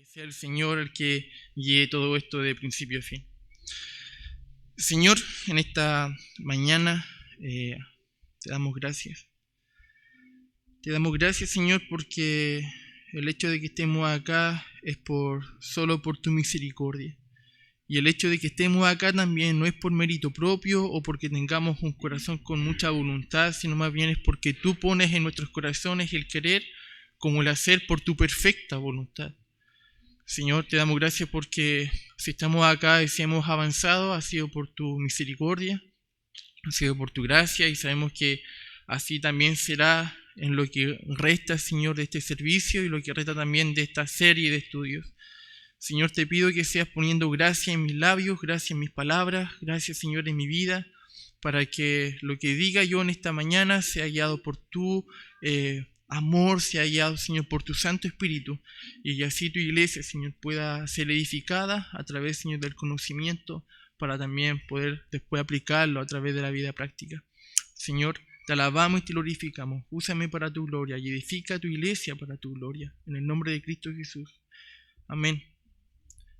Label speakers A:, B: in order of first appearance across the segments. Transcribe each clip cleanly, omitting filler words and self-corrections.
A: que sea el Señor el que guíe todo esto de principio a fin. Señor, en esta mañana te damos gracias. Te damos gracias, Señor, porque el hecho de que estemos acá es solo por tu misericordia. Y el hecho de que estemos acá también no es por mérito propio o porque tengamos un corazón con mucha voluntad, sino más bien es porque tú pones en nuestros corazones el querer como el hacer por tu perfecta voluntad. Señor, te damos gracias porque si estamos acá y si hemos avanzado, ha sido por tu misericordia, ha sido por tu gracia, y sabemos que así también será en lo que resta, Señor, de este servicio y lo que resta también de esta serie de estudios. Señor, te pido que seas poniendo gracia en mis labios, gracia en mis palabras, gracias, Señor, en mi vida, para que lo que diga yo en esta mañana sea guiado por tu amor, sea guiado, Señor, por tu Santo Espíritu, y así tu iglesia, Señor, pueda ser edificada a través, Señor, del conocimiento, para también poder después aplicarlo a través de la vida práctica. Señor, te alabamos y te glorificamos. Úsame para tu gloria y edifica tu iglesia para tu gloria. En el nombre de Cristo Jesús. Amén.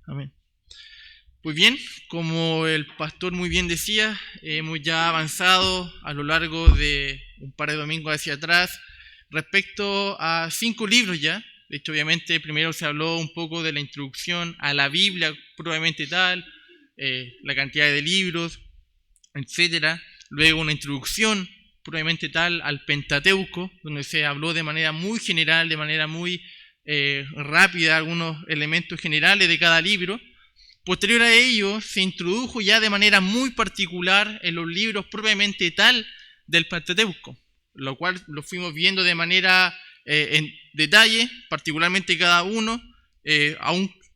A: Amén. Pues bien, como el pastor muy bien decía, hemos ya avanzado a lo largo de un par de domingos hacia atrás respecto a 5 libros ya. De hecho, obviamente, primero se habló un poco de la introducción a la Biblia, probablemente tal, la cantidad de libros, etc. Luego una introducción, probablemente tal, al Pentateuco, donde se habló de manera muy general, de manera muy rápida, algunos elementos generales de cada libro. Posterior a ello, se introdujo ya de manera muy particular en los libros propiamente tal del Pentateuco, lo cual lo fuimos viendo de manera en detalle, particularmente cada uno,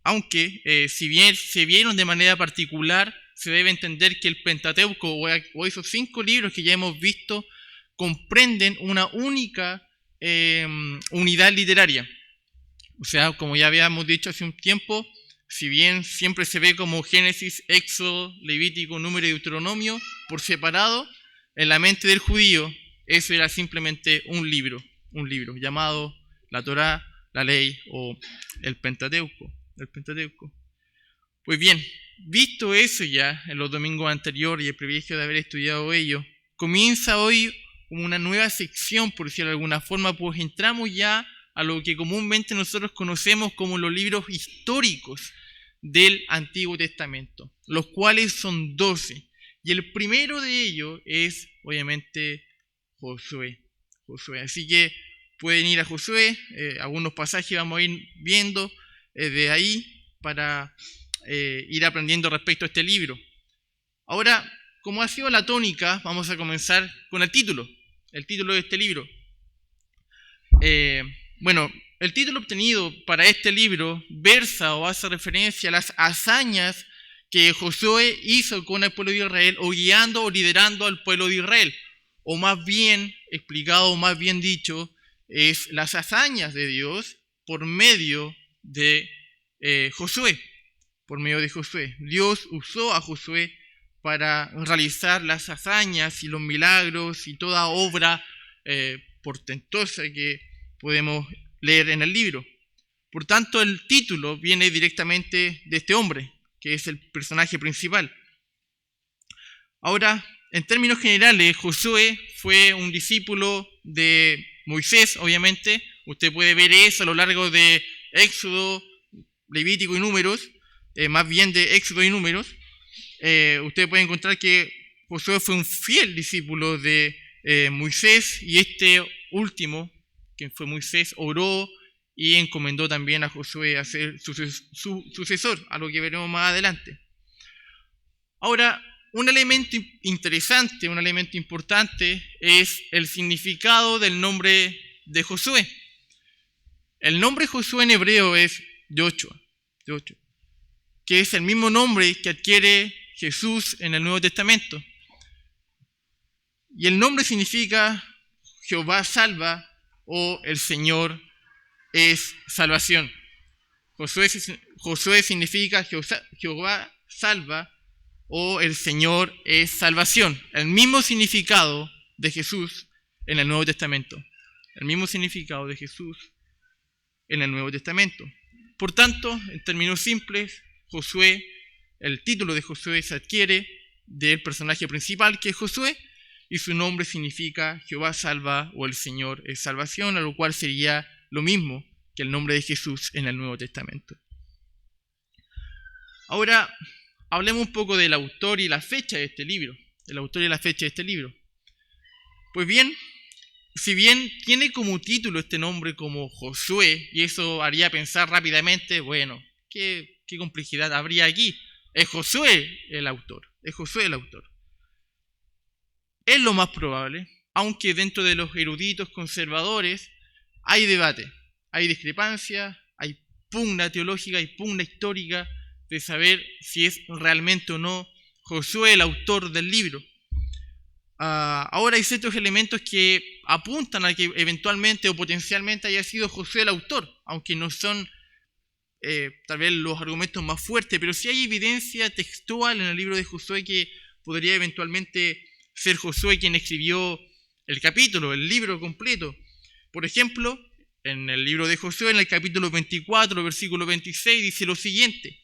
A: aunque si bien se vieron de manera particular, se debe entender que el Pentateuco o esos 5 libros que ya hemos visto comprenden una única unidad literaria. O sea, como ya habíamos dicho hace un tiempo, si bien siempre se ve como Génesis, Éxodo, Levítico, Número y Deuteronomio por separado, en la mente del judío eso era simplemente un libro llamado la Torá, la Ley o el Pentateuco. Pues bien, visto eso ya en los domingos anteriores y el privilegio de haber estudiado ello, comienza hoy una nueva sección, por decirlo de alguna forma, pues entramos ya a lo que comúnmente nosotros conocemos como los libros históricos del Antiguo Testamento, los cuales son 12. Y el primero de ellos es, obviamente, Josué. Así que pueden ir a Josué, algunos pasajes vamos a ir viendo de ahí para ir aprendiendo respecto a este libro. Ahora, como ha sido la tónica, vamos a comenzar con el título de este libro. Bueno, el título obtenido para este libro versa o hace referencia a las hazañas que Josué hizo con el pueblo de Israel, o guiando o liderando al pueblo de Israel, o más bien explicado, más bien dicho, es las hazañas de Dios por medio de Josué. Por medio de Josué. Dios usó a Josué para realizar las hazañas y los milagros y toda obra portentosa que podemos leer en el libro. Por tanto, el título viene directamente de este hombre, que es el personaje principal. Ahora, en términos generales, Josué fue un discípulo de Moisés, obviamente. Usted puede ver eso a lo largo de Éxodo, Levítico y Números, más bien de Éxodo y Números. Usted puede encontrar que Josué fue un fiel discípulo de Moisés, y este último, que fue Moisés, oró y encomendó también a Josué a ser su sucesor, a lo que veremos más adelante. Ahora, un elemento interesante, un elemento importante es el significado del nombre de Josué. El nombre Josué en hebreo es Yoshua, que es el mismo nombre que adquiere Jesús en el Nuevo Testamento. Y el nombre significa Jehová salva o el Señor es salvación. Josué significa Jehová salva o el Señor es salvación. El mismo significado de Jesús en el Nuevo Testamento. El mismo significado de Jesús en el Nuevo Testamento. Por tanto, en términos simples, Josué, el título de Josué se adquiere del personaje principal, que es Josué, y su nombre significa Jehová salva o el Señor es salvación, a lo cual sería lo mismo que el nombre de Jesús en el Nuevo Testamento. Ahora, hablemos un poco del autor y la fecha de este libro. El autor y la fecha de este libro. Pues bien, si bien tiene como título este nombre como Josué, y eso haría pensar rápidamente, bueno, ¿qué complejidad habría aquí? Es Josué el autor, es Josué el autor. Es lo más probable, aunque dentro de los eruditos conservadores hay debate, hay discrepancia, hay pugna teológica, hay pugna histórica de saber si es realmente o no Josué el autor del libro. Ahora hay ciertos elementos que apuntan a que eventualmente o potencialmente haya sido Josué el autor, aunque no son tal vez los argumentos más fuertes, pero sí hay evidencia textual en el libro de Josué que podría eventualmente ser Josué quien escribió el capítulo, el libro completo. Por ejemplo, en el libro de Josué, en el capítulo 24, versículo 26, dice lo siguiente: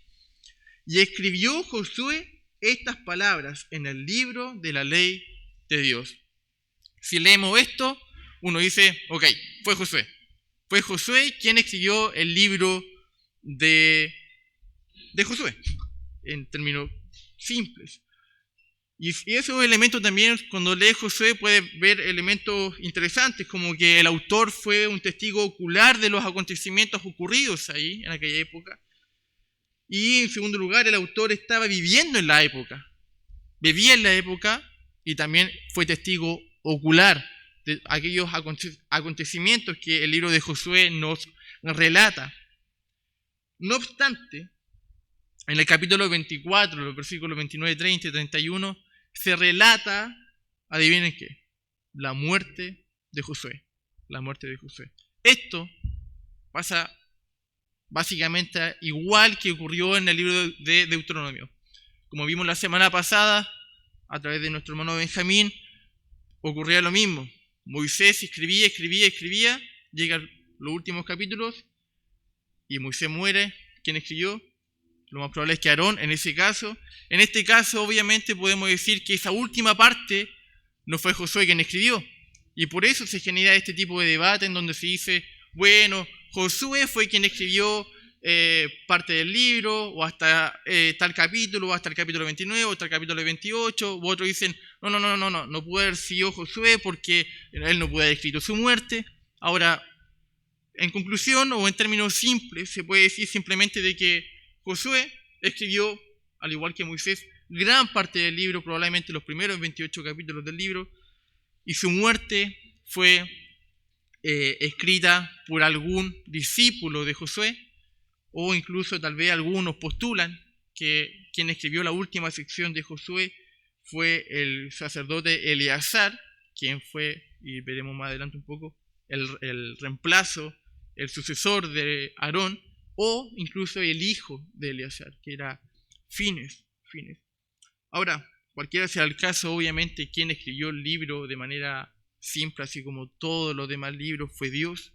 A: y escribió Josué estas palabras en el libro de la ley de Dios. Si leemos esto, uno dice, ok, fue Josué. Fue Josué quien escribió el libro de Josué, en términos simples. Y esos elementos también, cuando lee Josué, puede ver elementos interesantes, como que el autor fue un testigo ocular de los acontecimientos ocurridos ahí, en aquella época. Y en segundo lugar, el autor estaba viviendo en la época, vivía en la época y también fue testigo ocular de aquellos acontecimientos que el libro de Josué nos relata. No obstante, en el capítulo 24, los versículos 29, 30 y 31, se relata, adivinen qué, la muerte de Josué. La muerte de Josué. Esto pasa básicamente igual que ocurrió en el libro de Deuteronomio. Como vimos la semana pasada, a través de nuestro hermano Benjamín, ocurría lo mismo. Moisés escribía, llega a los últimos capítulos y Moisés muere. ¿Quién escribió? Lo más probable es que Aarón, en ese caso. En este caso, obviamente, podemos decir que esa última parte no fue Josué quien escribió. Y por eso se genera este tipo de debate en donde se dice, bueno, Josué fue quien escribió parte del libro, o hasta tal capítulo, o hasta el capítulo 29, o hasta el capítulo 28, u otros dicen, no pudo haber sido Josué porque él no pudo haber escrito su muerte. Ahora, en conclusión, o en términos simples, se puede decir simplemente de que Josué escribió, al igual que Moisés, gran parte del libro, probablemente los primeros 28 capítulos del libro, y su muerte fue escrita por algún discípulo de Josué, o incluso tal vez algunos postulan que quien escribió la última sección de Josué fue el sacerdote Eleazar, quien fue, y veremos más adelante un poco, el reemplazo, el sucesor de Aarón, o incluso el hijo de Eleazar, que era Fines. Ahora, cualquiera sea el caso, obviamente quien escribió el libro de manera simple, así como todos los demás libros, fue Dios.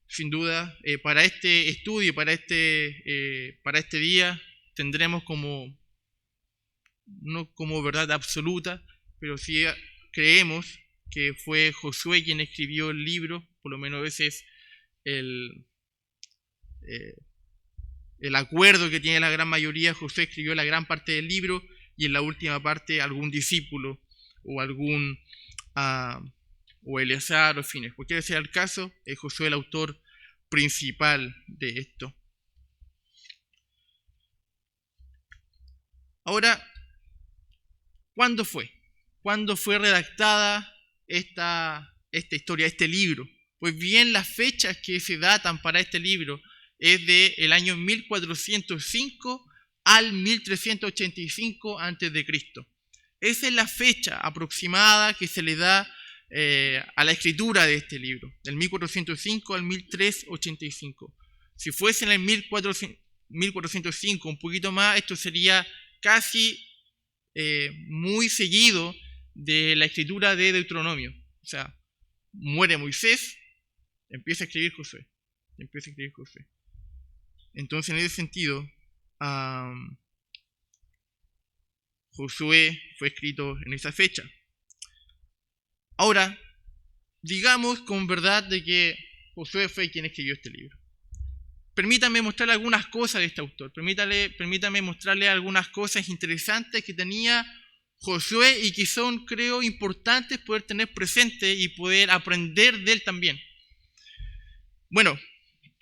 A: Sin duda, para este estudio, para este día, tendremos no como verdad absoluta, pero sí creemos que fue Josué quien escribió el libro, por lo menos ese es el acuerdo que tiene la gran mayoría. Josué escribió la gran parte del libro y en la última parte algún discípulo o o Eleazar o Fines. Cualquiera sea el caso, es Josué el autor principal de esto. Ahora, ¿cuándo fue? ¿Cuándo fue redactada esta historia, este libro? Pues bien, las fechas que se datan para este libro es del año 1405 al 1385 a.C. Esa es la fecha aproximada que se le da a la escritura de este libro, del 1405 al 1385. Si fuese en el 1405, un poquito más, esto sería casi muy seguido de la escritura de Deuteronomio. O sea, muere Moisés, empieza a escribir Josué. Entonces, en ese sentido, Josué fue escrito en esa fecha. Ahora, digamos con verdad de que Josué fue quien escribió este libro. Permítame mostrarle algunas cosas de este autor. Permítame mostrarle algunas cosas interesantes que tenía Josué y que son, creo, importantes poder tener presente y poder aprender de él también. Bueno,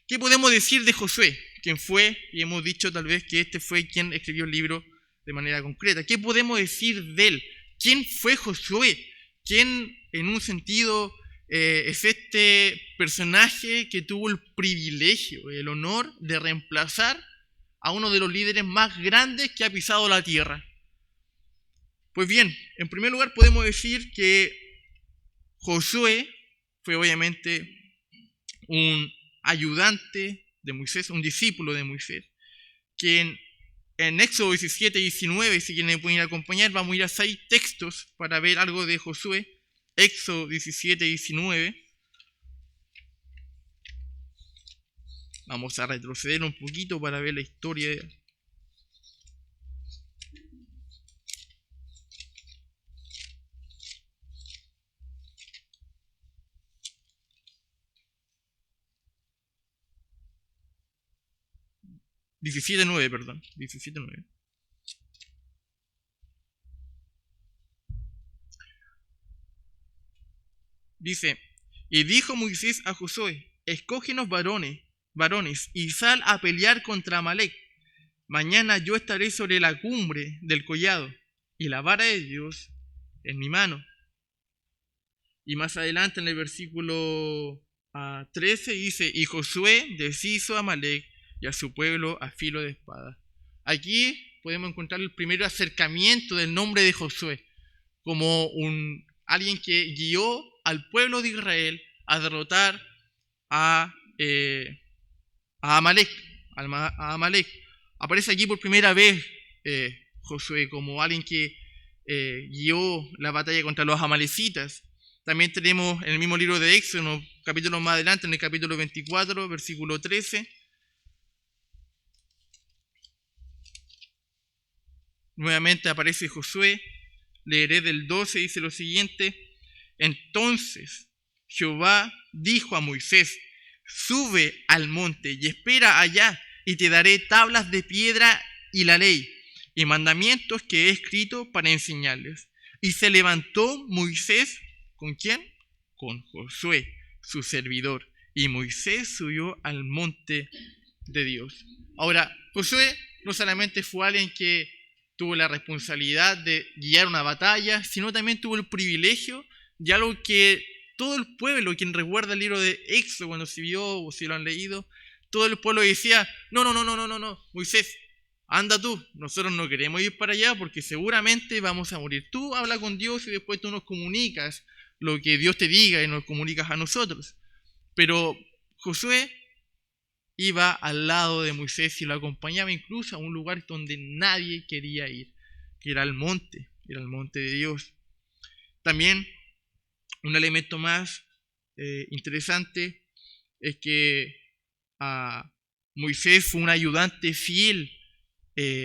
A: ¿qué podemos decir de Josué? Quien fue, y hemos dicho tal vez que este fue quien escribió el libro de manera concreta. ¿Qué podemos decir de él? ¿Quién fue Josué? ¿Quién, en un sentido, es este personaje que tuvo el privilegio, el honor de reemplazar a uno de los líderes más grandes que ha pisado la tierra? Pues bien, en primer lugar podemos decir que Josué fue obviamente un ayudante de Moisés, un discípulo de Moisés, quien en Éxodo 17 y 19, si quieren me pueden acompañar, vamos a ir a 6 textos para ver algo de Josué. Éxodo 17 y 19. Vamos a retroceder un poquito para ver la historia. Diecisiete nueve. Dice, y dijo Moisés a Josué, escógenos varones, y sal a pelear contra Amalec. Mañana yo estaré sobre la cumbre del collado, y la vara de Dios en mi mano. Y más adelante en el versículo 13 dice, y Josué deshizo a Amalec y a su pueblo a filo de espada. Aquí podemos encontrar el primer acercamiento del nombre de Josué, como alguien que guió al pueblo de Israel a derrotar a Amalec. Aparece aquí por primera vez Josué como alguien que guió la batalla contra los amalecitas. También tenemos en el mismo libro de Éxodo, capítulo más adelante, en el capítulo 24, versículo 13. Nuevamente aparece Josué. Leeré del 12, dice lo siguiente. Entonces Jehová dijo a Moisés, sube al monte y espera allá, y te daré tablas de piedra y la ley, y mandamientos que he escrito para enseñarles. Y se levantó Moisés, ¿con quién? Con Josué, su servidor. Y Moisés subió al monte de Dios. Ahora, Josué no solamente fue alguien que tuvo la responsabilidad de guiar una batalla, sino también tuvo el privilegio de algo que todo el pueblo, quien recuerda el libro de Éxodo cuando se vio o si lo han leído, todo el pueblo decía, no, Moisés, anda tú, nosotros no queremos ir para allá porque seguramente vamos a morir. Tú habla con Dios y después tú nos comunicas lo que Dios te diga y nos comunicas a nosotros. Pero Josué iba al lado de Moisés y lo acompañaba incluso a un lugar donde nadie quería ir, que era el monte de Dios. También un elemento más interesante es que Moisés fue un ayudante fiel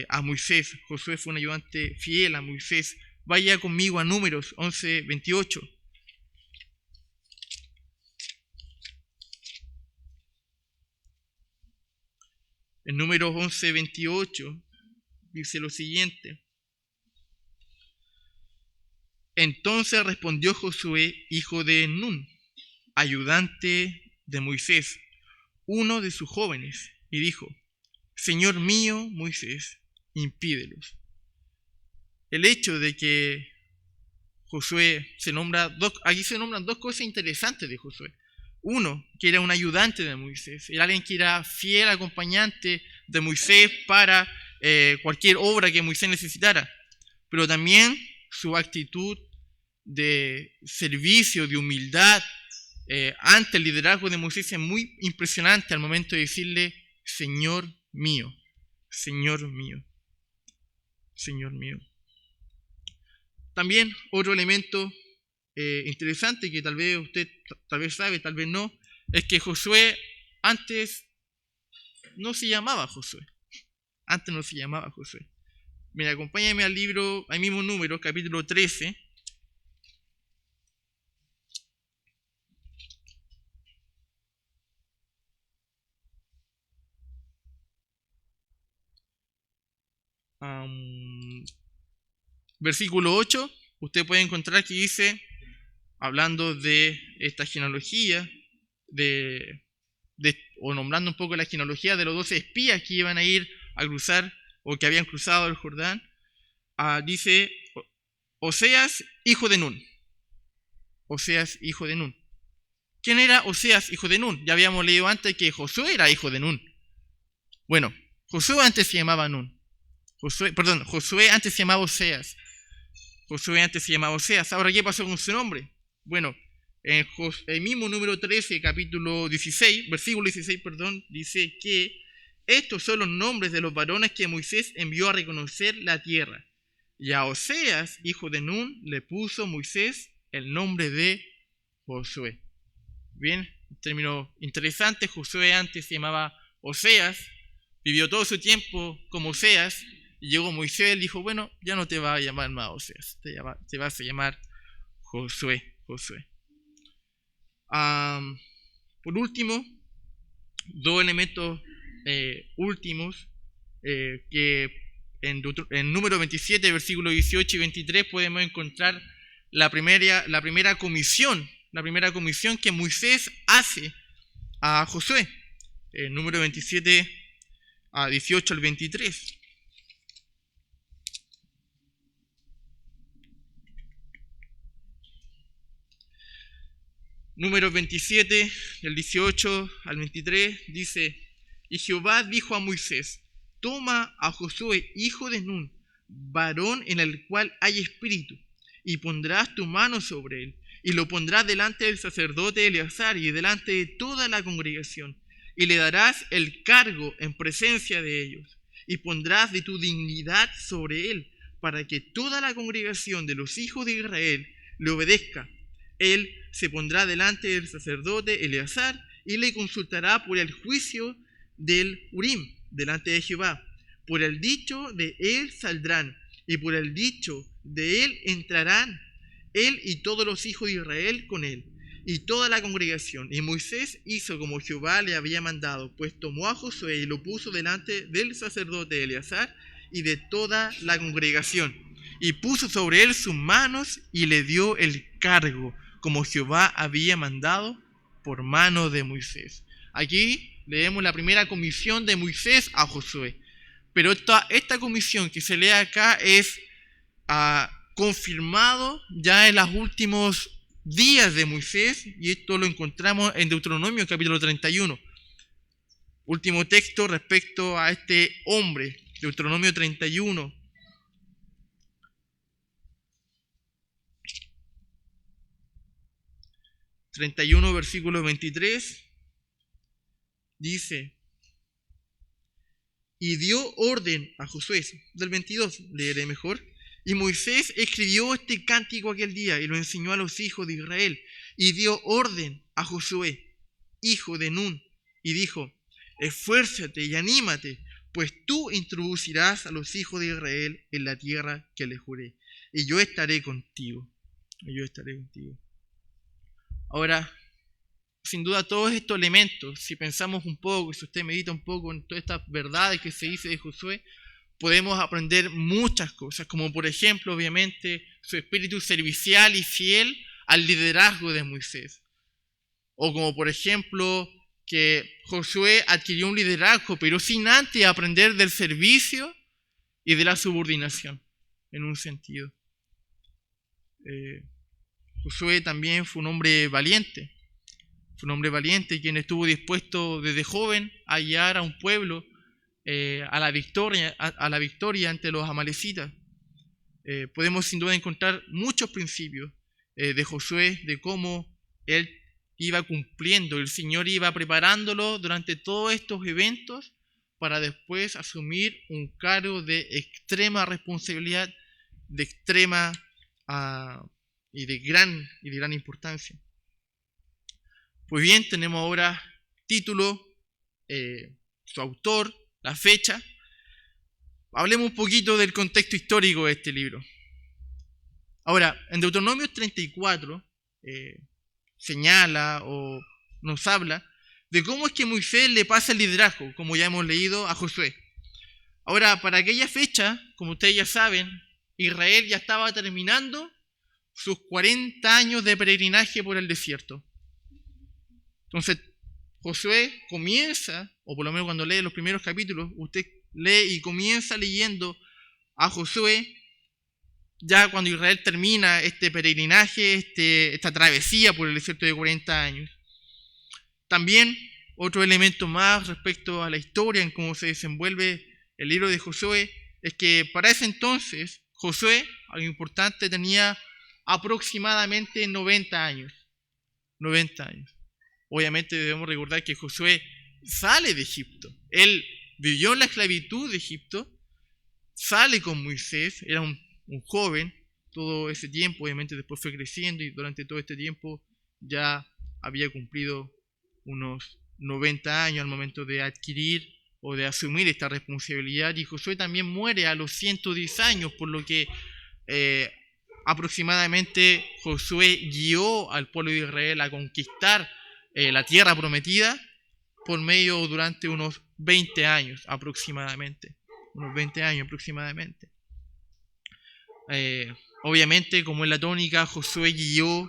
A: a Moisés. Josué fue un ayudante fiel a Moisés. Vaya conmigo a Números 11:28. En Números 11:28 dice lo siguiente. Entonces respondió Josué, hijo de Nun, ayudante de Moisés, uno de sus jóvenes, y dijo, Señor mío, Moisés, impídelos. El hecho de que Josué aquí se nombran dos cosas interesantes de Josué. Uno, que era un ayudante de Moisés, era alguien que era fiel acompañante de Moisés para cualquier obra que Moisés necesitara, pero también su actitud de servicio, de humildad ante el liderazgo de Moisés es muy impresionante al momento de decirle, Señor mío, Señor mío, Señor mío. También otro elemento interesante que tal vez usted sabe, tal vez no, es que Josué antes no se llamaba Josué. Antes no se llamaba Josué. Mira, acompáñame al libro, al mismo número, capítulo 13. Versículo 8, usted puede encontrar que dice, hablando de esta genealogía, o nombrando un poco la genealogía de los 12 espías que iban a ir a cruzar, o que habían cruzado el Jordán, dice, Oseas, hijo de Nun. Oseas, hijo de Nun. ¿Quién era Oseas, hijo de Nun? Ya habíamos leído antes que Josué era hijo de Nun. Bueno, Josué antes se llamaba Nun. Josué antes se llamaba Oseas. Josué antes se llamaba Oseas. Ahora, ¿qué pasó con su nombre? Bueno, en el mismo número 13, capítulo 16, versículo 16, dice que estos son los nombres de los varones que Moisés envió a reconocer la tierra. Y a Oseas, hijo de Nun, le puso Moisés el nombre de Josué. Bien, un término interesante. Josué antes se llamaba Oseas, vivió todo su tiempo como Oseas, y llegó Moisés y dijo, bueno, ya no te va a llamar más Oseas, te vas a llamar Josué. Por último, dos elementos últimos que en número 27, versículos 18 y 23 podemos encontrar la primera comisión que Moisés hace a Josué. Número 27, 18 al 23. Número 27, del 18 al 23, dice, y Jehová dijo a Moisés, toma a Josué, hijo de Nun, varón en el cual hay espíritu, y pondrás tu mano sobre él, y lo pondrás delante del sacerdote Eleazar y delante de toda la congregación, y le darás el cargo en presencia de ellos, y pondrás de tu dignidad sobre él, para que toda la congregación de los hijos de Israel le obedezca. Él se pondrá delante del sacerdote Eleazar y le consultará por el juicio del Urim delante de Jehová. Por el dicho de él saldrán y por el dicho de él entrarán él y todos los hijos de Israel con él y toda la congregación. Y Moisés hizo como Jehová le había mandado, pues tomó a Josué y lo puso delante del sacerdote Eleazar y de toda la congregación, y puso sobre él sus manos y le dio el cargo como Jehová había mandado por mano de Moisés. Aquí leemos la primera comisión de Moisés a Josué. Pero esta comisión que se lee acá es confirmado ya en los últimos días de Moisés, y esto lo encontramos en Deuteronomio capítulo 31. Último texto respecto a este hombre, Deuteronomio 31. Versículo 23, dice, y dio orden a Josué, del 22, leeré mejor, y Moisés escribió este cántico aquel día y lo enseñó a los hijos de Israel, y dio orden a Josué, hijo de Nun, y dijo, esfuérzate y anímate, pues tú introducirás a los hijos de Israel en la tierra que les juré, y yo estaré contigo. Ahora, sin duda todos estos elementos, si pensamos un poco, si usted medita un poco en todas estas verdades que se dice de Josué, podemos aprender muchas cosas, como por ejemplo, obviamente, su espíritu servicial y fiel al liderazgo de Moisés. O como por ejemplo, que Josué adquirió un liderazgo, pero sin antes aprender del servicio y de la subordinación, en un sentido. Josué también fue un hombre valiente. Quien estuvo dispuesto desde joven a guiar a un pueblo a la victoria ante los amalecitas. Podemos sin duda encontrar muchos principios de Josué, de cómo él iba cumpliendo, el Señor iba preparándolo durante todos estos eventos para después asumir un cargo de extrema responsabilidad, de extrema y de gran importancia. Pues bien, tenemos ahora título su autor, la fecha. Hablemos un poquito del contexto histórico de este libro. Ahora, en Deuteronomio 34 señala o nos habla de cómo es que Moisés le pasa el liderazgo, como ya hemos leído, a Josué. Ahora, para aquella fecha, como ustedes ya saben, Israel ya estaba terminando sus 40 años de peregrinaje por el desierto. Entonces, Josué comienza, o por lo menos cuando lee los primeros capítulos, usted lee y comienza leyendo a Josué ya cuando Israel termina este peregrinaje, esta travesía por el desierto de 40 años. También otro elemento más respecto a la historia en cómo se desenvuelve el libro de Josué es que para ese entonces Josué, algo importante, tenía aproximadamente 90 años. 90 años. Obviamente debemos recordar que Josué sale de Egipto. Él vivió en la esclavitud de Egipto, sale con Moisés, era un joven todo ese tiempo, obviamente después fue creciendo y durante todo este tiempo ya había cumplido unos 90 años al momento de adquirir o de asumir esta responsabilidad, y Josué también muere a los 110 años, por lo que aproximadamente Josué guió al pueblo de Israel a conquistar la tierra prometida por medio durante unos 20 años aproximadamente. Obviamente, como es la tónica, Josué guió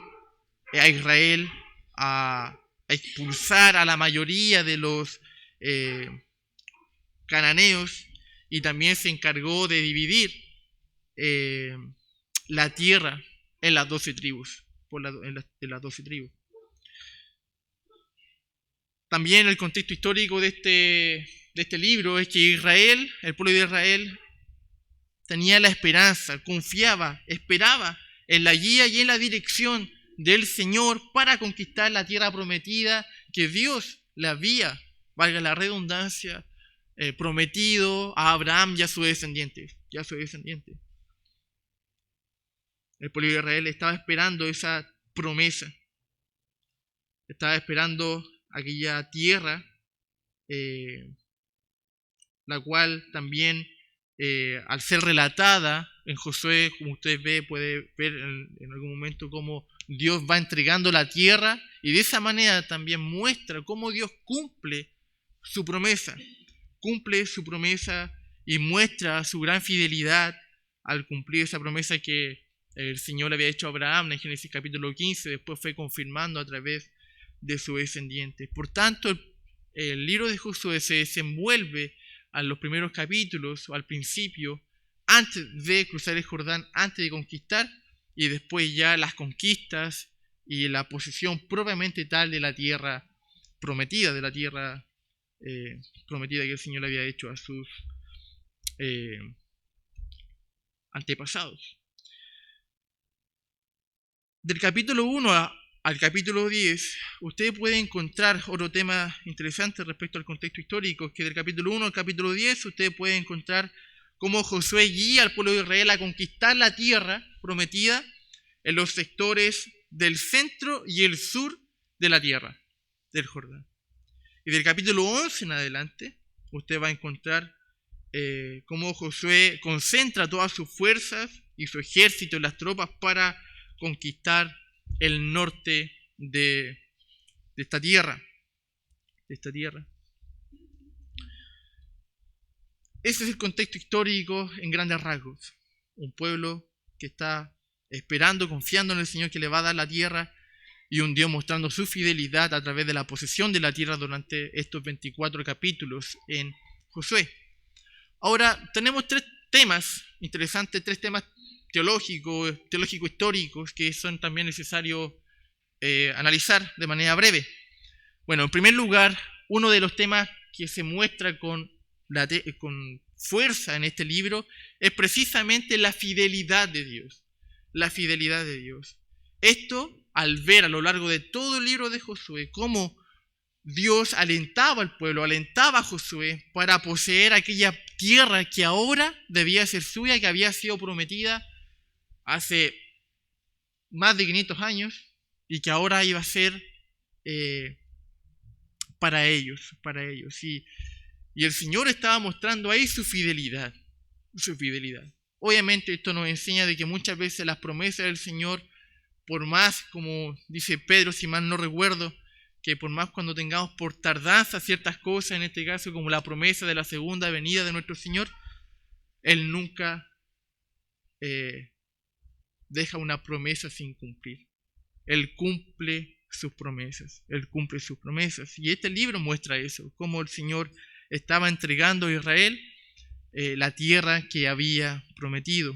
A: a Israel a expulsar a la mayoría de los cananeos, y también se encargó de dividir la tierra en las 12 tribus, en las 12 tribus. También el contexto histórico de este libro es que Israel, el pueblo de Israel, tenía la esperanza, confiaba, esperaba en la guía y en la dirección del Señor para conquistar la tierra prometida que Dios le había, valga la redundancia, prometido a Abraham y a sus descendientes. El pueblo de Israel estaba esperando esa promesa. Estaba esperando aquella tierra, la cual también, al ser relatada en Josué, como ustedes puede ver en algún momento cómo Dios va entregando la tierra, y de esa manera también muestra cómo Dios cumple su promesa y muestra su gran fidelidad al cumplir esa promesa que el Señor había hecho a Abraham en Génesis capítulo 15, después fue confirmando a través de sus descendientes. Por tanto, el libro de Josué se desenvuelve a los primeros capítulos o al principio, antes de cruzar el Jordán, antes de conquistar, y después ya las conquistas y la posesión propiamente tal de la tierra prometida, prometida que el Señor había hecho a sus antepasados. Del capítulo 1 al capítulo 10, usted puede encontrar otro tema interesante respecto al contexto histórico, que del capítulo 1 al capítulo 10 usted puede encontrar cómo Josué guía al pueblo de Israel a conquistar la tierra prometida en los sectores del centro y el sur de la tierra del Jordán. Y del capítulo 11 en adelante, usted va a encontrar cómo Josué concentra todas sus fuerzas y su ejército y las tropas para conquistar el norte de esta tierra. Ese es el contexto histórico en grandes rasgos. Un pueblo que está esperando, confiando en el Señor que le va a dar la tierra, y un Dios mostrando su fidelidad a través de la posesión de la tierra durante estos 24 capítulos en Josué. Ahora, tenemos tres temas interesantes, tres temas teológico-históricos que son también necesarios analizar de manera breve. Bueno, en primer lugar, uno de los temas que se muestra con fuerza en este libro es precisamente la fidelidad de Dios. Esto, al ver a lo largo de todo el libro de Josué cómo Dios alentaba al pueblo, alentaba a Josué para poseer aquella tierra que ahora debía ser suya, que había sido prometida hace más de 500 años y que ahora iba a ser para ellos. Y Y el Señor estaba mostrando ahí su fidelidad. Su fidelidad. Obviamente esto nos enseña de que muchas veces las promesas del Señor, por más, como dice Pedro, si mal no recuerdo, que por más cuando tengamos por tardanza ciertas cosas, en este caso como la promesa de la segunda venida de nuestro Señor, Él nunca deja una promesa sin cumplir. Él cumple sus promesas. Él cumple sus promesas. Y este libro muestra eso, cómo el Señor estaba entregando a Israel la tierra que había prometido.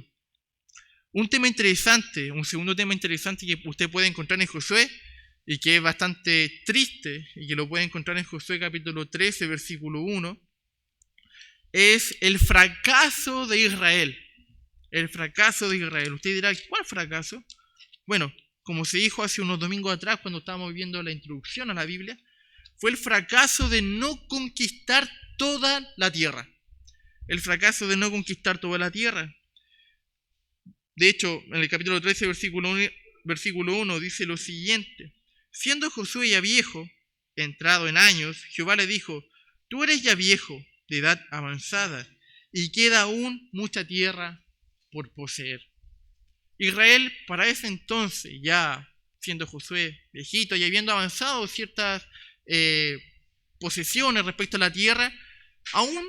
A: Un tema interesante, un segundo tema interesante que usted puede encontrar en Josué y que es bastante triste y que lo puede encontrar en Josué capítulo 13, versículo 1, es el fracaso de Israel. El fracaso de Israel. Usted dirá, ¿cuál fracaso? Bueno, como se dijo hace unos domingos atrás cuando estábamos viendo la introducción a la Biblia, fue el fracaso de no conquistar toda la tierra. El fracaso de no conquistar toda la tierra. De hecho, en el capítulo 13, versículo 1 dice lo siguiente: siendo Josué ya viejo, entrado en años, Jehová le dijo: tú eres ya viejo, de edad avanzada, y queda aún mucha tierra por poseer. Israel, para ese entonces, ya siendo Josué viejito y habiendo avanzado ciertas posesiones respecto a la tierra, aún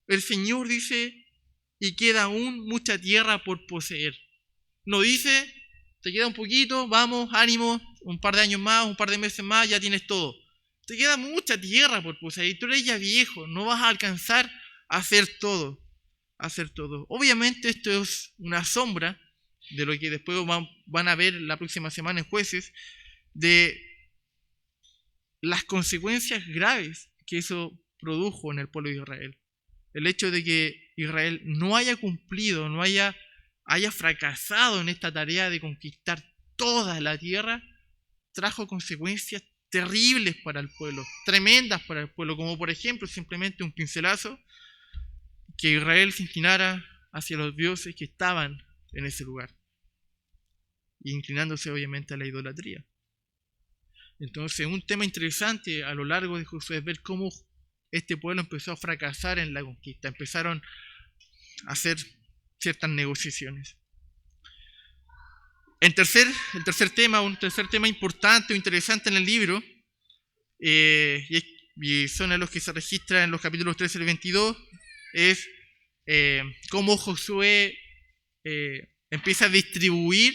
A: el Señor dice, y queda aún mucha tierra por poseer. No dice, te queda un poquito, vamos, ánimo, un par de años más, un par de meses más, ya tienes todo. Te queda mucha tierra por poseer y tú eres ya viejo, no vas a alcanzar a hacer todo. Obviamente esto es una sombra de lo que después van a ver la próxima semana en Jueces, de las consecuencias graves que eso produjo en el pueblo de Israel. El hecho de que Israel no haya cumplido, haya fracasado en esta tarea de conquistar toda la tierra, trajo consecuencias terribles para el pueblo, tremendas para el pueblo, como por ejemplo, simplemente un pincelazo, que Israel se inclinara hacia los dioses que estaban en ese lugar, inclinándose obviamente a la idolatría. Entonces, un tema interesante a lo largo de Josué es ver cómo este pueblo empezó a fracasar en la conquista, empezaron a hacer ciertas negociaciones. Un tercer tema importante o interesante en el libro, y son los que se registran en los capítulos 13 y 22, es cómo Josué empieza a distribuir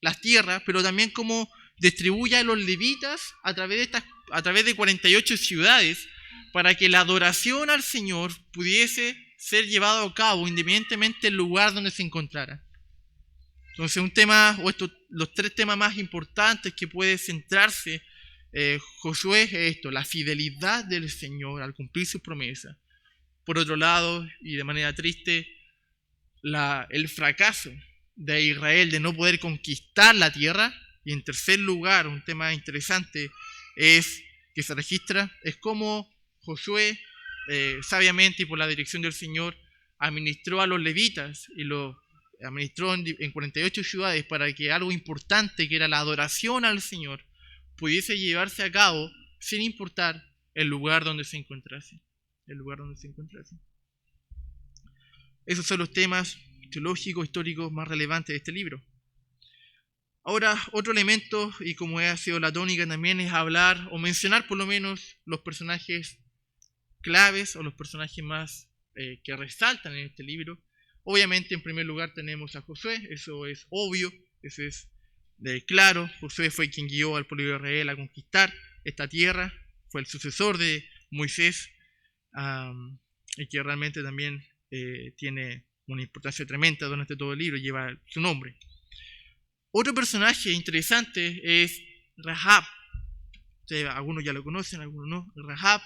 A: las tierras, pero también cómo distribuye a los levitas a través de 48 ciudades, para que la adoración al Señor pudiese ser llevado a cabo independientemente del lugar donde se encontrara. Entonces los tres temas más importantes que puede centrarse Josué es esto: la fidelidad del Señor al cumplir su promesa. Por otro lado, y de manera triste, el fracaso de Israel de no poder conquistar la tierra. Y en tercer lugar, un tema interesante que se registra es cómo Josué, sabiamente y por la dirección del Señor, administró a los levitas y los administró en 48 ciudades para que algo importante, que era la adoración al Señor, pudiese llevarse a cabo sin importar el lugar donde se encontrase. Esos son los temas teológicos, históricos más relevantes de este libro. Ahora, otro elemento, y como ha sido la tónica también, es hablar o mencionar por lo menos los personajes claves o los personajes más que resaltan en este libro. Obviamente, en primer lugar tenemos a Josué, eso es obvio, eso es claro. Josué fue quien guió al pueblo de Israel a conquistar esta tierra, fue el sucesor de Moisés, y que realmente también tiene una importancia tremenda durante todo el libro, lleva su nombre. Otro personaje interesante es Rahab. Algunos ya lo conocen, algunos no. Rahab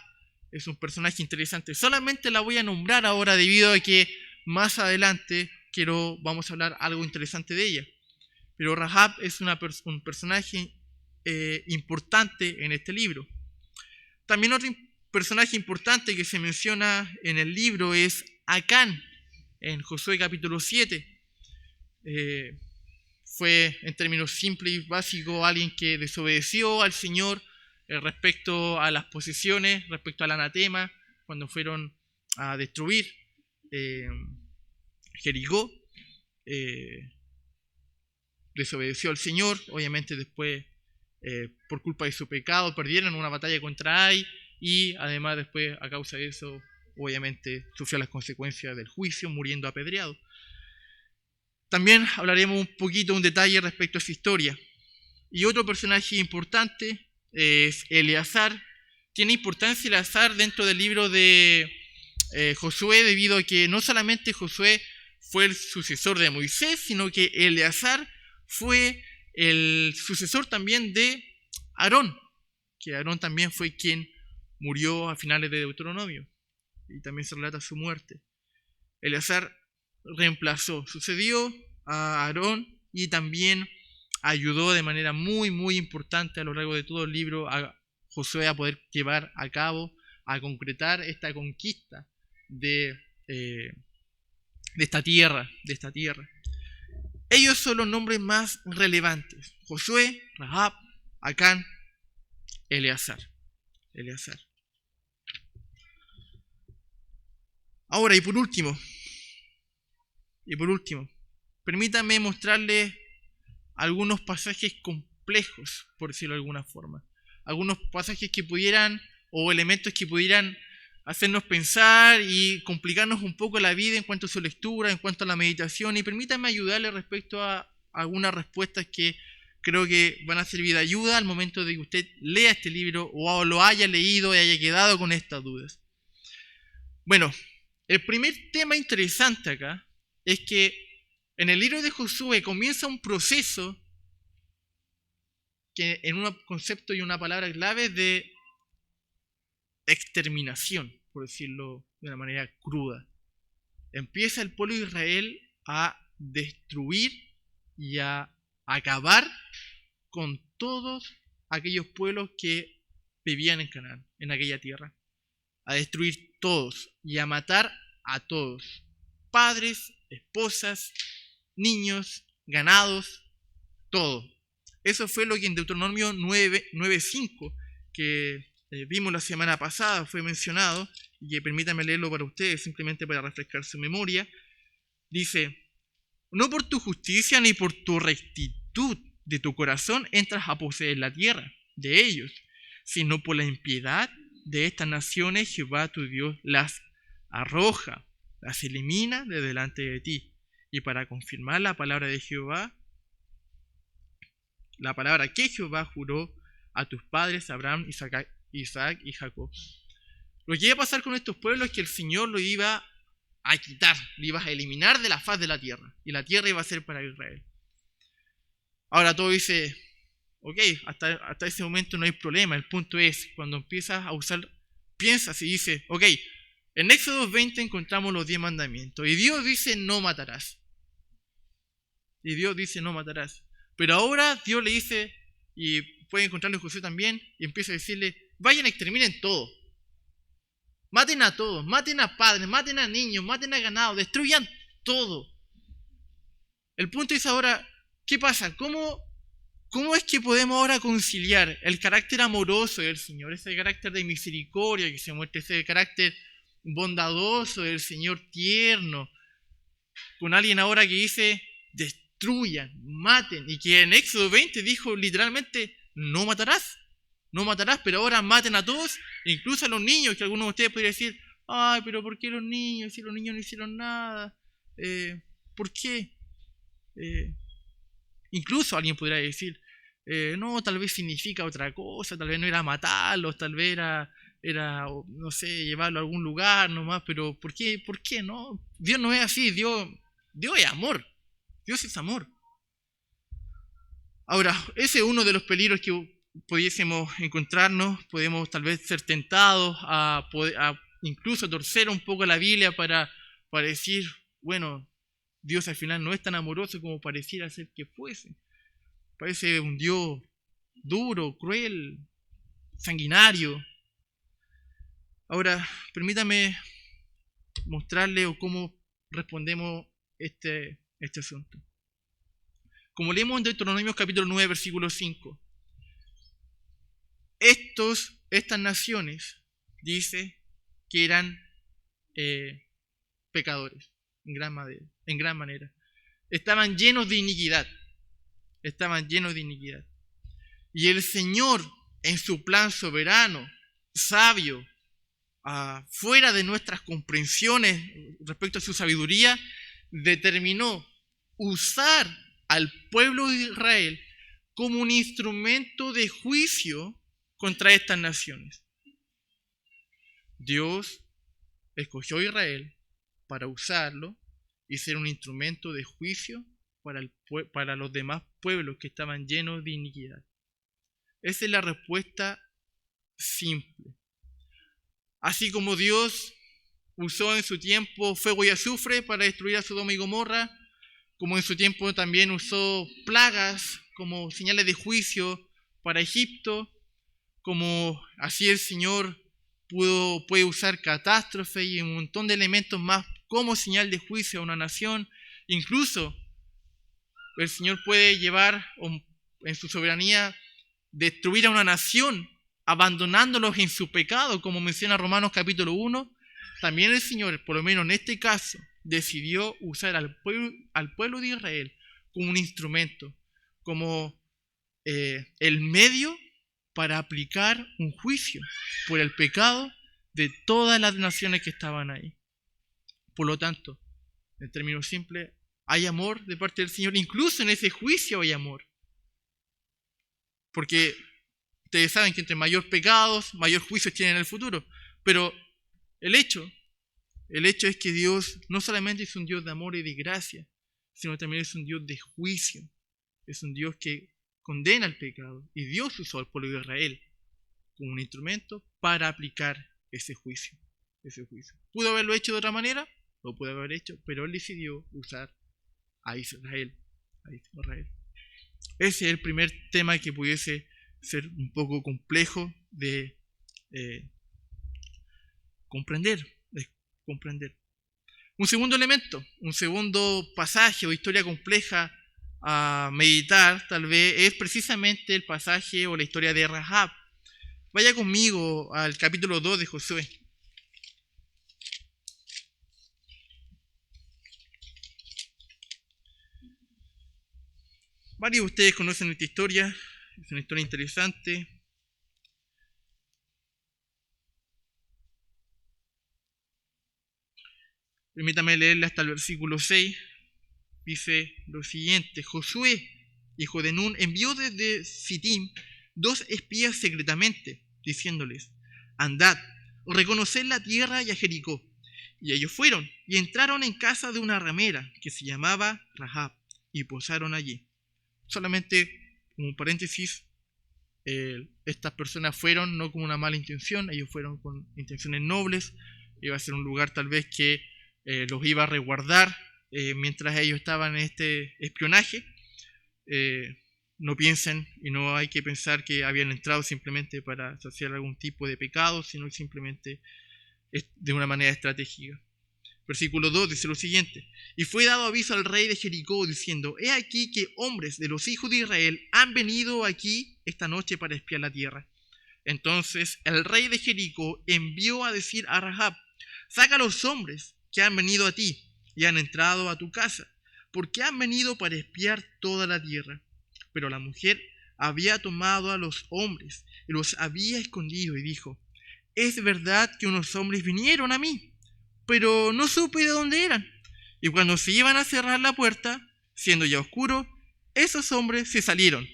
A: es un personaje interesante. Solamente la voy a nombrar ahora debido a que más adelante vamos a hablar algo interesante de ella. Pero Rahab es un personaje importante en este libro. También otro personaje importante que se menciona en el libro es Acán, en Josué capítulo 7. Fue, en términos simples y básicos, alguien que desobedeció al Señor respecto a las posesiones, respecto al anatema, cuando fueron a destruir Jericó, desobedeció al Señor. Obviamente después, por culpa de su pecado, perdieron una batalla contra Ai, y además después, a causa de eso, obviamente sufrió las consecuencias del juicio, muriendo apedreado. También hablaremos un poquito, un detalle respecto a esa historia. Y otro personaje importante es Eleazar. Tiene importancia Eleazar dentro del libro de Josué, debido a que no solamente Josué fue el sucesor de Moisés, sino que Eleazar fue el sucesor también de Aarón, que Aarón también fue quien murió a finales de Deuteronomio, y también se relata su muerte. Eleazar sucedió a Aarón, y también ayudó de manera muy muy importante a lo largo de todo el libro a Josué a poder llevar a cabo, a concretar esta conquista de esta tierra. Ellos son los nombres más relevantes: Josué, Rahab, Acán, Eleazar. Ahora, y por último, permítanme mostrarles algunos pasajes complejos, por decirlo de alguna forma. Algunos pasajes que pudieran, o elementos que pudieran hacernos pensar y complicarnos un poco la vida en cuanto a su lectura, en cuanto a la meditación. Y permítanme ayudarles respecto a algunas respuestas que creo que van a servir de ayuda al momento de que usted lea este libro o lo haya leído y haya quedado con estas dudas. Bueno, el primer tema interesante acá es que en el libro de Josué comienza un proceso que en un concepto y una palabra clave de exterminación, por decirlo de una manera cruda. Empieza el pueblo de Israel a destruir y a acabar con todos aquellos pueblos que vivían en Canaán, en aquella tierra. A destruir todos y a matar a todos: padres, esposas, niños, ganados, todo. Eso fue lo que en Deuteronomio 9:5, que vimos la semana pasada, fue mencionado, y que permítanme leerlo para ustedes, simplemente para refrescar su memoria. Dice: no por tu justicia ni por tu rectitud de tu corazón entras a poseer la tierra de ellos, sino por la impiedad de estas naciones Jehová tu Dios las arroja, las elimina de delante de ti. Y para confirmar la palabra de Jehová, la palabra que Jehová juró a tus padres Abraham, Isaac y Jacob. Lo que iba a pasar con estos pueblos es que el Señor lo iba a quitar, lo iba a eliminar de la faz de la tierra, y la tierra iba a ser para Israel. Ahora todo dice, ok, hasta ese momento no hay problema. El punto es, cuando empiezas a usar, piensas y dices, ok, en Éxodo 20 encontramos los 10 mandamientos, y Dios dice no matarás. Pero ahora Dios le dice, y pueden encontrarlo en Josué también, y empieza a decirle, vayan, exterminen todo. Maten a todos, maten a padres, maten a niños, maten a ganado, destruyan todo. El punto es ahora, ¿qué pasa? ¿Cómo es que podemos ahora conciliar el carácter amoroso del Señor, ese carácter de misericordia que se muestra, ese carácter bondadoso del Señor tierno, con alguien ahora que dice, destruyan, maten, y que en Éxodo 20 dijo literalmente, no matarás, pero ahora maten a todos, incluso a los niños, que algunos de ustedes podrían decir, ay, pero ¿por qué los niños? Si los niños no hicieron nada, ¿por qué? Incluso alguien podría decir, no, tal vez significa otra cosa, tal vez no era matarlos, tal vez era no sé, llevarlo a algún lugar nomás, pero ¿por qué no? Dios no es así, Dios es amor, Dios es amor. Ahora, ese es uno de los peligros que pudiésemos encontrarnos. Podemos tal vez ser tentados a incluso torcer un poco la Biblia para decir, bueno, Dios al final no es tan amoroso como pareciera ser que fuese. Parece un Dios duro, cruel, sanguinario. Ahora, permítame mostrarle cómo respondemos este asunto. Como leemos en Deuteronomio capítulo 9, versículo 5, estas naciones, dice que eran pecadores, en gran manera. Estaban llenos de iniquidad. Y el Señor, en su plan soberano, sabio, fuera de nuestras comprensiones respecto a su sabiduría, determinó usar al pueblo de Israel como un instrumento de juicio contra estas naciones. Dios escogió a Israel para usarlo y ser un instrumento de juicio para los demás pueblos que estaban llenos de iniquidad. Esa es la respuesta simple. Así como Dios usó en su tiempo fuego y azufre para destruir a Sodoma y Gomorra, como en su tiempo también usó plagas como señales de juicio para Egipto, como así el Señor puede usar catástrofe y un montón de elementos más como señal de juicio a una nación. Incluso el Señor puede llevar en su soberanía destruir a una nación abandonándolos en su pecado, como menciona Romanos capítulo 1. También el Señor, por lo menos en este caso, decidió usar al pueblo de Israel como un instrumento, como el medio para aplicar un juicio por el pecado de todas las naciones que estaban ahí. Por lo tanto, en términos simples, hay amor de parte del Señor. Incluso en ese juicio hay amor. Porque ustedes saben que entre mayor pecados, mayor juicios tienen en el futuro. Pero el hecho es que Dios no solamente es un Dios de amor y de gracia, sino también es un Dios de juicio. Es un Dios que condena el pecado. Y Dios usó al pueblo de Israel como un instrumento para aplicar ese juicio. ¿Pudo haberlo hecho de otra manera? Lo pudo haber hecho, pero Él decidió usar a Israel. Ese es el primer tema que pudiese ser un poco complejo de comprender. Un segundo elemento, un segundo pasaje o historia compleja a meditar, tal vez, es precisamente el pasaje o la historia de Rahab. Vaya conmigo al capítulo 2 de Josué. Varios de ustedes conocen esta historia, es una historia interesante. Permítame leerle hasta el versículo 6. Dice lo siguiente: Josué, hijo de Nun, envió desde Sittim 2 espías secretamente, diciéndoles: andad, reconoced la tierra y a Jericó. Y ellos fueron y entraron en casa de una ramera que se llamaba Rahab y posaron allí. Solamente como paréntesis, estas personas fueron no con una mala intención, ellos fueron con intenciones nobles. Iba a ser un lugar tal vez que los iba a resguardar mientras ellos estaban en este espionaje. No piensen, y no hay que pensar que habían entrado simplemente para saciar algún tipo de pecado, sino simplemente de una manera estratégica. Versículo 2 dice lo siguiente: y fue dado aviso al rey de Jericó diciendo: he aquí que hombres de los hijos de Israel han venido aquí esta noche para espiar la tierra. Entonces el rey de Jericó envió a decir a Rahab: saca a los hombres que han venido a ti y han entrado a tu casa, porque han venido para espiar toda la tierra. Pero la mujer había tomado a los hombres y los había escondido y dijo: es verdad que unos hombres vinieron a mí, pero no supe de dónde eran. Y cuando se iban a cerrar la puerta, siendo ya oscuro, esos hombres se salieron,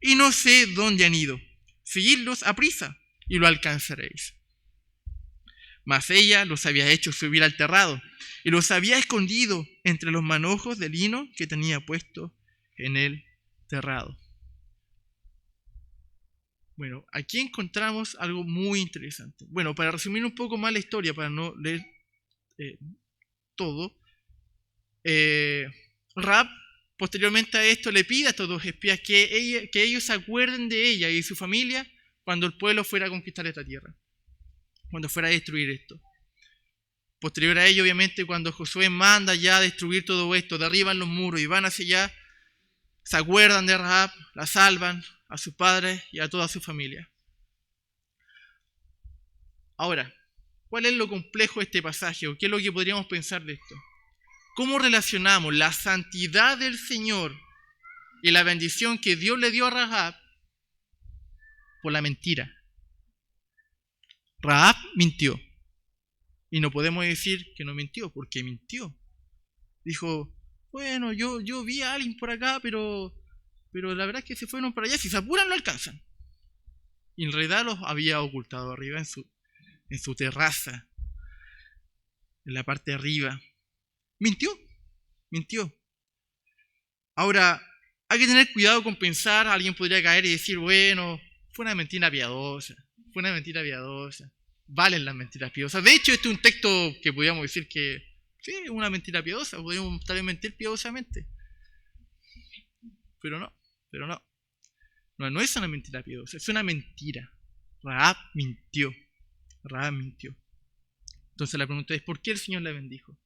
A: y no sé dónde han ido. Seguidlos a prisa, y lo alcanzaréis. Mas ella los había hecho subir al terrado, y los había escondido entre los manojos de lino que tenía puesto en el terrado. Bueno, aquí encontramos algo muy interesante. Bueno, para resumir un poco más la historia, para no leer todo, Rahab posteriormente a esto le pide a estos 2 espías que ellos se acuerden de ella y de su familia cuando el pueblo fuera a conquistar esta tierra, cuando fuera a destruir esto. Posterior a ello, obviamente, cuando Josué manda ya a destruir todo esto, derriban los muros y van hacia allá, se acuerdan de Rahab, la salvan, a sus padres y a toda su familia. Ahora, ¿Cuál es lo complejo de este pasaje? ¿O qué es lo que podríamos pensar de esto? ¿Cómo relacionamos la santidad del Señor y la bendición que Dios le dio a Rahab por la mentira? Rahab mintió. Y no podemos decir que no mintió, porque mintió. Dijo, bueno, yo vi a alguien por acá, pero la verdad es que se fueron para allá. Si se apuran, lo alcanzan. Y en realidad los había ocultado arriba en su terraza, en la parte de arriba. Mintió. Ahora, hay que tener cuidado con pensar, alguien podría caer y decir, bueno, fue una mentira piadosa. Valen las mentiras piadosas. De hecho, este es un texto que podríamos decir que sí, es una mentira piadosa, podríamos tal vez mentir piadosamente. Pero no. No es una mentira piadosa, es una mentira. Rahab mintió. Entonces la pregunta es, ¿por qué el Señor la bendijo?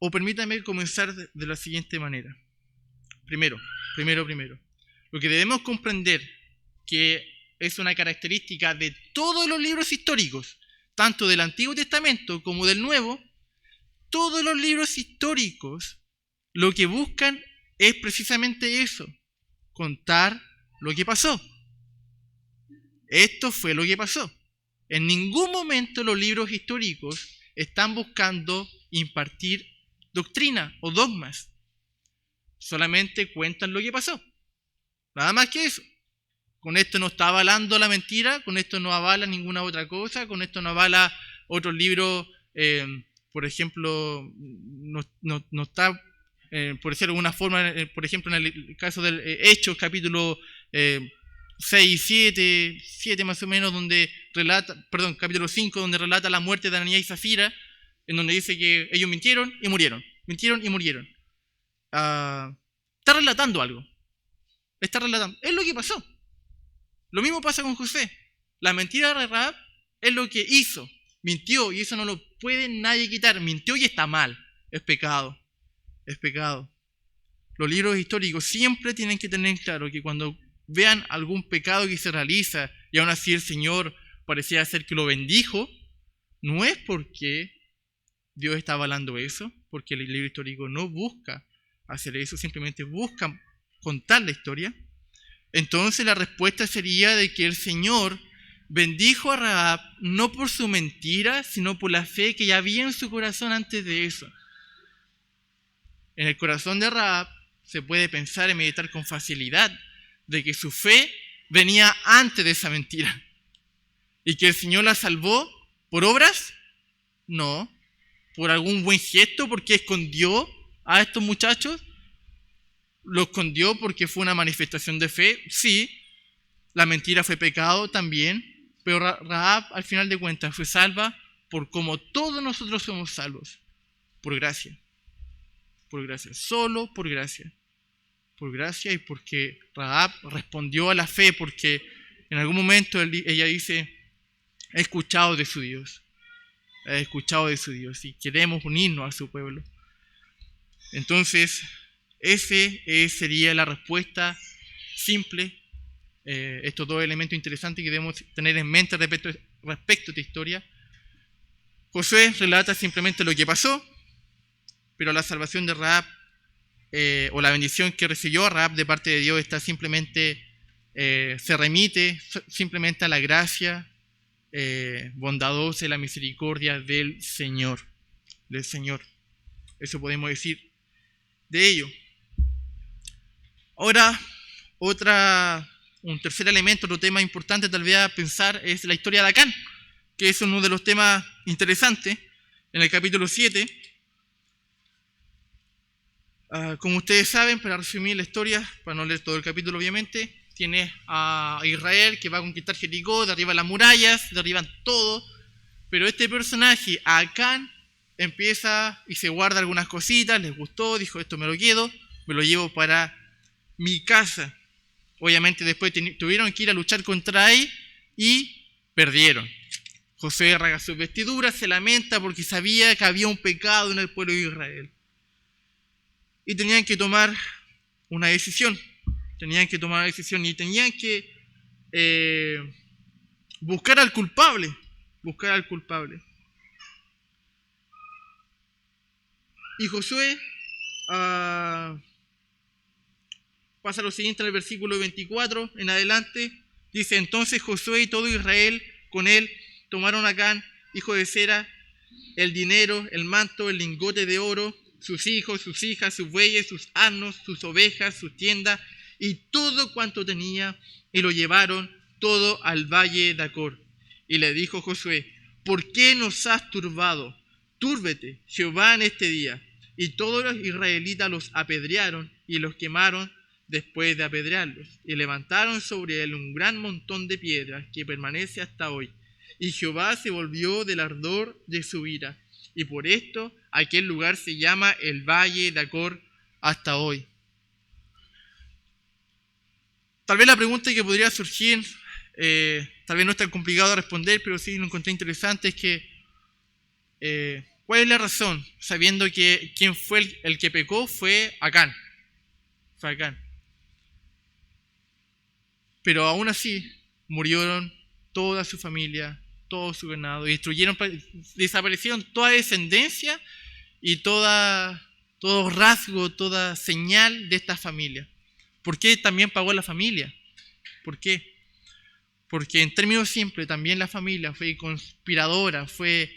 A: O permítame comenzar de la siguiente manera. Primero. Lo que debemos comprender que es una característica de todos los libros históricos, tanto del Antiguo Testamento como del Nuevo, todos los libros históricos lo que buscan es precisamente eso, contar lo que pasó. Esto fue lo que pasó. En ningún momento los libros históricos están buscando impartir doctrina o dogmas. Solamente cuentan lo que pasó. Nada más que eso. Con esto no está avalando la mentira, con esto no avala ninguna otra cosa, con esto no avala otros libros, por ejemplo, no está, por decirlo de alguna forma, por ejemplo, en el caso del Hechos, capítulo 6 y 7 más o menos, capítulo 5, donde relata la muerte de Ananías y Zafira, en donde dice que ellos mintieron y murieron. Está relatando algo. Es lo que pasó. Lo mismo pasa con José. La mentira de Rahab es lo que hizo. Mintió y eso no lo puede nadie quitar. Mintió y está mal. Es pecado. Los libros históricos siempre tienen que tener claro que cuando vean algún pecado que se realiza y aún así el Señor parecía ser que lo bendijo, no es porque Dios está avalando eso, porque el libro histórico no busca hacer eso, simplemente busca contar la historia. Entonces la respuesta sería de que el Señor bendijo a Rahab no por su mentira, sino por la fe que ya había en su corazón antes de eso. En el corazón de Rahab se puede pensar y meditar con facilidad de que su fe venía antes de esa mentira. ¿Y que el Señor la salvó por obras? No. ¿Por algún buen gesto? ¿Porque escondió a estos muchachos? ¿Lo escondió porque fue una manifestación de fe? Sí. La mentira fue pecado también. Pero Rahab, al final de cuentas, fue salva por como todos nosotros somos salvos. Por gracia. Solo por gracia. Por gracia y porque Rahab respondió a la fe, porque en algún momento ella dice, he escuchado de su Dios y queremos unirnos a su pueblo. Entonces, ese sería la respuesta simple. Estos dos elementos interesantes que debemos tener en mente respecto a esta historia. Josué relata simplemente lo que pasó, pero la salvación de Rahab o la bendición que recibió Rahab de parte de Dios está simplemente, se remite simplemente a la gracia bondadosa y la misericordia del Señor. Eso podemos decir de ello. Ahora, un tercer elemento, otro tema importante tal vez a pensar es la historia de Acán, que es uno de los temas interesantes en el capítulo 7. Como ustedes saben, para resumir la historia, para no leer todo el capítulo obviamente, tiene a Israel que va a conquistar Jericó, derriba las murallas, derriban todo, pero este personaje, Acán, empieza y se guarda algunas cositas, les gustó, dijo esto me lo quedo, me lo llevo para mi casa. Obviamente después tuvieron que ir a luchar contra él y perdieron. Josué rasga sus vestiduras, se lamenta porque sabía que había un pecado en el pueblo de Israel. Y tenían que tomar una decisión. Y tenían que buscar al culpable, buscar al culpable. Y Josué pasa lo siguiente en el versículo 24 en adelante. Dice: entonces Josué y todo Israel con él tomaron a Acán, hijo de Zera, el dinero, el manto, el lingote de oro, sus hijos, sus hijas, sus bueyes, sus asnos, sus ovejas, sus tiendas y todo cuanto tenía, y lo llevaron todo al valle de Acor. Y le dijo Josué: ¿por qué nos has turbado? Túrbete Jehová en este día. Y todos los israelitas los apedrearon y los quemaron después de apedrearlos, y levantaron sobre él un gran montón de piedras que permanece hasta hoy. Y Jehová se volvió del ardor de su ira, y por esto aquel lugar se llama el Valle de Acor hasta hoy. Tal vez la pregunta que podría surgir, tal vez no es tan complicado de responder, pero sí lo encontré interesante, es que ¿cuál es la razón? Sabiendo que quien fue el que pecó fue Acán. Fue Acán. Pero aún así murieron toda su familia, todo su ganado, y desaparecieron toda descendencia y todo rasgo, toda señal de esta familia. ¿Por qué también pagó la familia? ¿Por qué? Porque en términos simples también la familia fue conspiradora, fue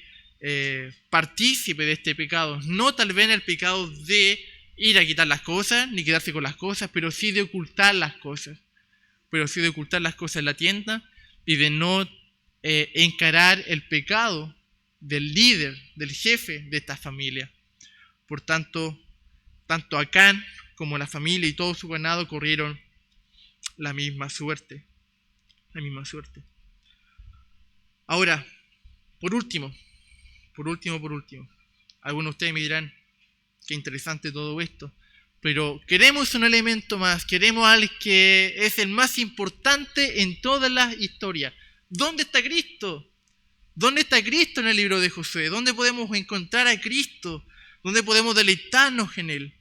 A: partícipe de este pecado. No tal vez en el pecado de ir a quitar las cosas, ni quedarse con las cosas, pero sí de ocultar las cosas. Pero sí de ocultar las cosas en la tienda y de no encarar el pecado del líder, del jefe de esta familia. Por tanto, tanto Acán como la familia y todo su ganado corrieron la misma suerte. La misma suerte. Ahora, por último, algunos de ustedes me dirán: qué interesante todo esto. Pero queremos un elemento más, queremos al que es el más importante en todas las historias. ¿Dónde está Cristo? ¿Dónde está Cristo en el libro de Josué? ¿Dónde podemos encontrar a Cristo? ¿Dónde podemos deleitarnos en Él?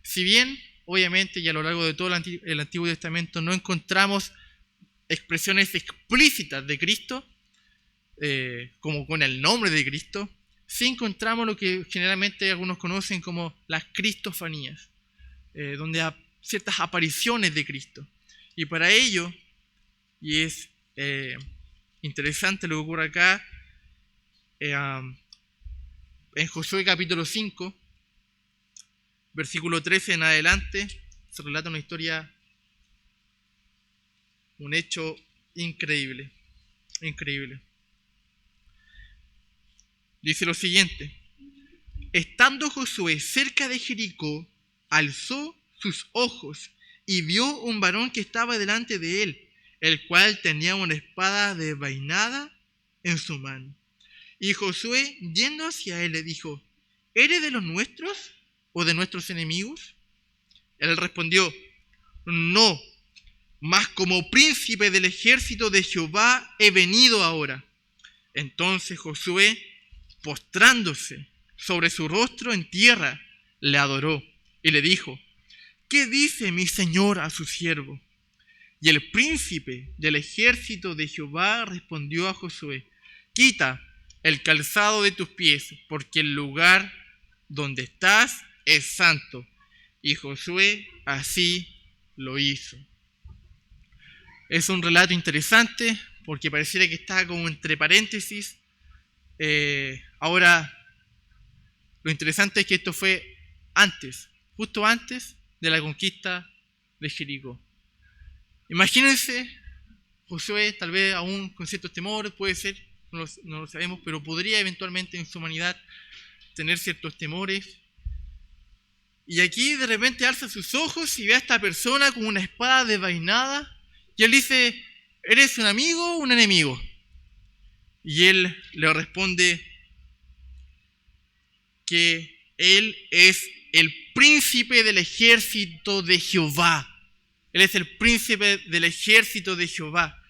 A: Si bien, obviamente, y a lo largo de todo el Antiguo Testamento no encontramos expresiones explícitas de Cristo, como con el nombre de Cristo, sí encontramos lo que generalmente algunos conocen como las cristofanías, donde hay ciertas apariciones de Cristo. Y para ello, y es interesante lo que ocurre acá, en Josué capítulo 5, versículo 13 en adelante, se relata una historia, un hecho increíble, increíble. Dice lo siguiente: estando Josué cerca de Jericó, alzó sus ojos y vio un varón que estaba delante de él, el cual tenía una espada devainada en su mano. Y Josué, yendo hacia él, le dijo: ¿eres de los nuestros o de nuestros enemigos? Él respondió: no, mas como príncipe del ejército de Jehová he venido ahora. Entonces Josué, postrándose sobre su rostro en tierra, le adoró y le dijo: ¿qué dice mi señor a su siervo? Y el príncipe del ejército de Jehová respondió a Josué: quita el calzado de tus pies, porque el lugar donde estás es santo. Y Josué así lo hizo. Es un relato interesante porque pareciera que está como entre paréntesis. Ahora, lo interesante es que esto fue antes, justo antes de la conquista de Jericó. Imagínense, Josué, tal vez aún con ciertos temores, puede ser, no lo sabemos, pero podría eventualmente en su humanidad tener ciertos temores. Y aquí de repente alza sus ojos y ve a esta persona con una espada desvainada, y él dice: ¿eres un amigo o un enemigo? Y él le responde que él es el príncipe del ejército de Jehová. Él es el príncipe del ejército de Jehová.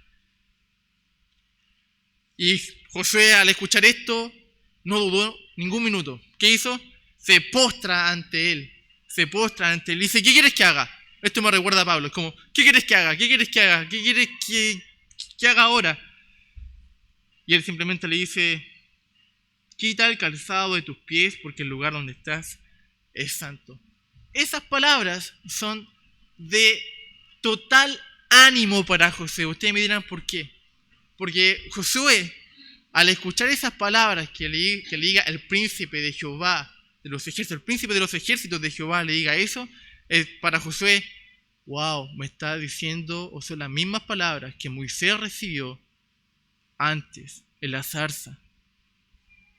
A: Y Josué, al escuchar esto, no dudó ningún minuto. ¿Qué hizo? Se postra ante él. Se postra ante él. Dice: ¿qué quieres que haga? Esto me recuerda a Pablo. Es como: ¿qué quieres que haga? ¿Qué quieres que haga? ¿Qué quieres que haga ahora? Y él simplemente le dice: quita el calzado de tus pies porque el lugar donde estás es santo. Esas palabras son de total ánimo para Josué. Ustedes me dirán por qué. Porque Josué, al escuchar esas palabras que le diga el príncipe de Jehová, de los ejércitos, el príncipe de los ejércitos de Jehová le diga eso, para Josué, wow, me está diciendo, o son las mismas palabras que Moisés recibió antes en la zarza.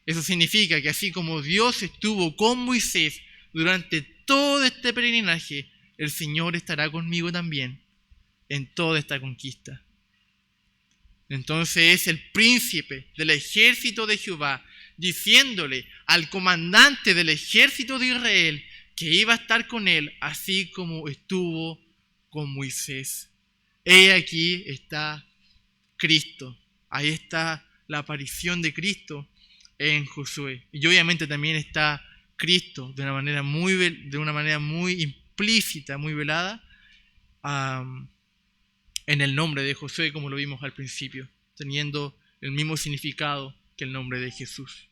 A: Eso significa que así como Dios estuvo con Moisés durante todo este peregrinaje, el Señor estará conmigo también en toda esta conquista. Entonces es el príncipe del ejército de Jehová diciéndole al comandante del ejército de Israel que iba a estar con él, así como estuvo con Moisés. He aquí está Cristo. Ahí está la aparición de Cristo en Josué. Y obviamente también está Cristo de una manera muy implícita, muy velada, en el nombre de Josué, como lo vimos al principio, teniendo el mismo significado que el nombre de Jesús.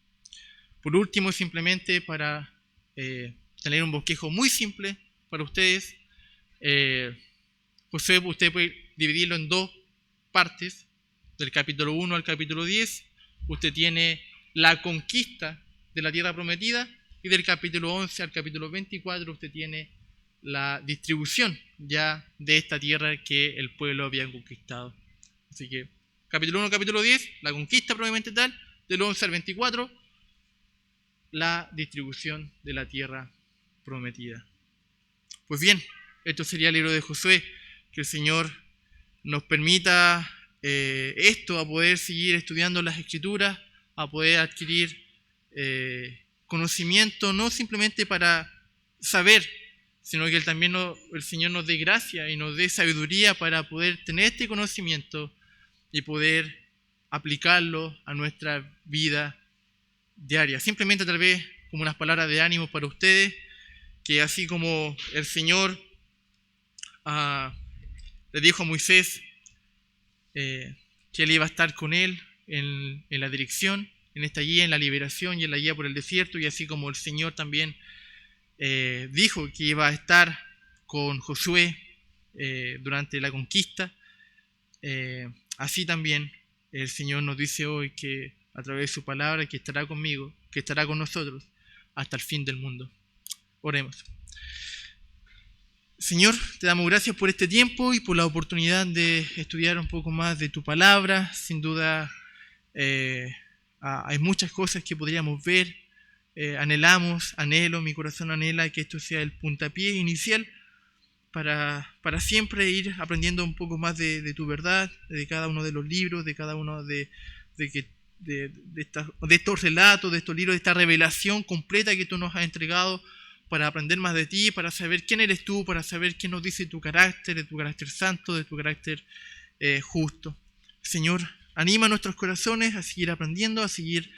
A: Por último, simplemente para tener un bosquejo muy simple para ustedes, Josué, usted puede dividirlo en dos partes, del capítulo 1 al capítulo 10. Usted tiene la conquista de la tierra prometida, y del capítulo 11 al capítulo 24 usted tiene la distribución ya de esta tierra que el pueblo había conquistado. Así que capítulo 1, capítulo 10, la conquista probablemente tal, del 11 al 24, la distribución de la tierra prometida. Pues bien, esto sería el libro de Josué. Que el Señor nos permita esto, a poder seguir estudiando las Escrituras, a poder adquirir conocimiento, no simplemente para saber, sino que también el Señor nos dé gracia y nos dé sabiduría para poder tener este conocimiento y poder aplicarlo a nuestra vida diaria. Simplemente tal vez como unas palabras de ánimo para ustedes, que así como el Señor le dijo a Moisés que él iba a estar con él en la dirección, en esta guía, en la liberación y en la guía por el desierto, y así como el Señor también dijo que iba a estar con Josué durante la conquista, así también el Señor nos dice hoy que a través de su palabra que estará conmigo, que estará con nosotros hasta el fin del mundo. Oremos. Señor, te damos gracias por este tiempo y por la oportunidad de estudiar un poco más de tu palabra. Sin duda hay muchas cosas que podríamos ver. Mi corazón anhela que esto sea el puntapié inicial para siempre ir aprendiendo un poco más de tu verdad, de cada uno de los libros, de cada uno de estos relatos, de estos libros, de esta revelación completa que tú nos has entregado, para aprender más de ti, para saber quién eres tú, para saber qué nos dice tu carácter, de tu carácter santo, de tu carácter justo. Señor, anima nuestros corazones a seguir aprendiendo, a seguir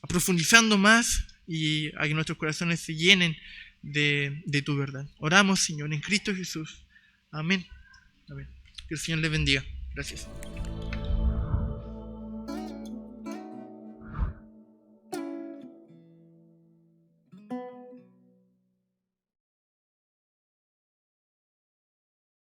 A: profundizando más y a que nuestros corazones se llenen de tu verdad. Oramos, Señor, en Cristo Jesús. Amén. Amén. Que el Señor les bendiga. Gracias.